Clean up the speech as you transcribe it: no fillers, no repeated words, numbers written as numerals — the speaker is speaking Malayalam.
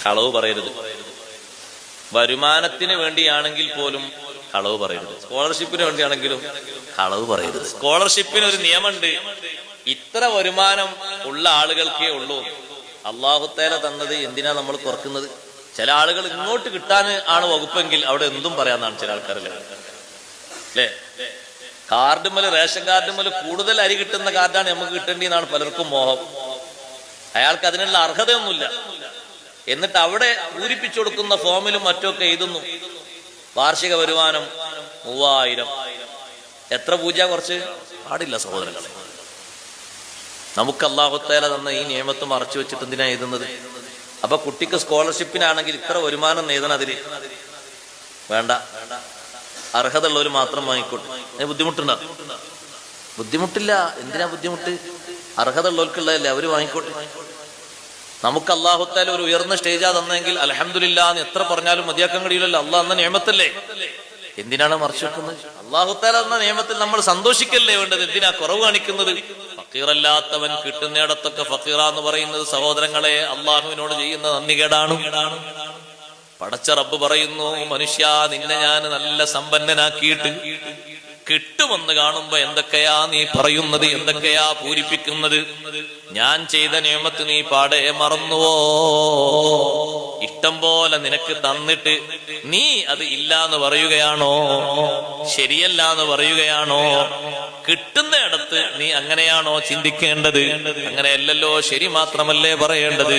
കളവ് പറയരുത്. വരുമാനത്തിന് വേണ്ടിയാണെങ്കിൽ പോലും കളവ് പറയരുത്. സ്കോളർഷിപ്പിന് വേണ്ടിയാണെങ്കിലും കളവ് പറയരുത്. സ്കോളർഷിപ്പിന് ഒരു നിയമമുണ്ട്, ഇത്ര വരുമാനം ഉള്ള ആളുകൾക്കേ ഉള്ളൂ. അള്ളാഹുത്തേല തന്നത് എന്തിനാ നമ്മൾ കുറക്കുന്നത്? ചില ആളുകൾ ഇങ്ങോട്ട് കിട്ടാൻ ആണ് വകുപ്പെങ്കിൽ അവിടെ എന്തും പറയാന്നാണ് ചില ആൾക്കാരല്ലേ അല്ലേ? കാർഡുമല്, റേഷൻ കാർഡുമല് കൂടുതൽ അരി കിട്ടുന്ന കാർഡാണ് നമുക്ക് കിട്ടേണ്ടതെന്നാണ് പലർക്കും മോഹം. അയാൾക്ക് അതിനുള്ള അർഹതയൊന്നുമില്ല. എന്നിട്ട് അവിടെ പൂരിപ്പിച്ചു കൊടുക്കുന്ന ഫോമിലും മറ്റൊക്കെ എഴുതുന്നു വാർഷിക വരുമാനം 3000. എത്ര പൂജ കുറച്ച് പാടില്ല സഹോദരങ്ങളെ. നമുക്ക് അല്ലാഹുത്തആല തന്ന ഈ നിയമത്ത് മറച്ചു വെച്ചിട്ട് എന്തിനാ എഴുതുന്നത്? അപ്പൊ കുട്ടിക്ക് സ്കോളർഷിപ്പിനാണെങ്കിൽ ഇത്ര വരുമാനം എഴുതണം. അതില് വേണ്ട, അർഹത ഉള്ളവർ മാത്രം വാങ്ങിക്കോട്ടെ. ബുദ്ധിമുട്ടുണ്ടോ? ബുദ്ധിമുട്ടില്ല. എന്തിനാ ബുദ്ധിമുട്ട്? അർഹത ഉള്ളവർക്കുള്ളതല്ലേ, അവര് വാങ്ങിക്കോട്ടെ. നമുക്ക് അല്ലാഹുത്തആല ഒരു ഉയർന്ന സ്റ്റേജാ തന്നെങ്കിൽ അൽഹംദുലില്ലാഹ് എന്ന് എത്ര പറഞ്ഞാലും മതിയാക്കാൻ കഴിയില്ലല്ലോ. അള്ളാഹ് എന്ന നിയമത്തല്ലേ, എന്തിനാണ് മറച്ചു വെക്കുന്നത്? അല്ലാഹുത്തആല എന്ന നിയമത്തിൽ നമ്മൾ സന്തോഷിക്കല്ലേ വേണ്ടത്? എന്തിനാ കുറവ് കാണിക്കുന്നത്? ഫക്കീറല്ലാത്തവൻ കിട്ടുന്നിടത്തൊക്കെ ഫക്കീറ എന്ന് പറയുന്നത് സഹോദരങ്ങളെ അള്ളാഹുവിനോട് ചെയ്യുന്ന നന്ദികേടാണ്. പടച്ച റബ്ബ് പറയുന്നു, മനുഷ്യ നിന്നെ ഞാൻ നല്ല സമ്പന്നനാക്കിയിട്ട് കിട്ടുമെന്ന് കാണുമ്പോ എന്തൊക്കെയാ നീ പറയുന്നത്, എന്തൊക്കെയാ പൂരിപ്പിക്കുന്നത്? ഞാൻ ചെയ്ത നിയമത്ത് നീ പാടെ മറന്നുവോ? ഇഷ്ടം പോലെ നിനക്ക് തന്നിട്ട് നീ അത് ഇല്ലാന്ന് പറയുകയാണോ? ശരിയല്ല എന്ന് പറയുകയാണോ? കിട്ടുന്നിടത്ത് നീ അങ്ങനെയാണോ ചിന്തിക്കേണ്ടത്? അങ്ങനെയല്ലല്ലോ, ശരി മാത്രമല്ലേ പറയേണ്ടത്.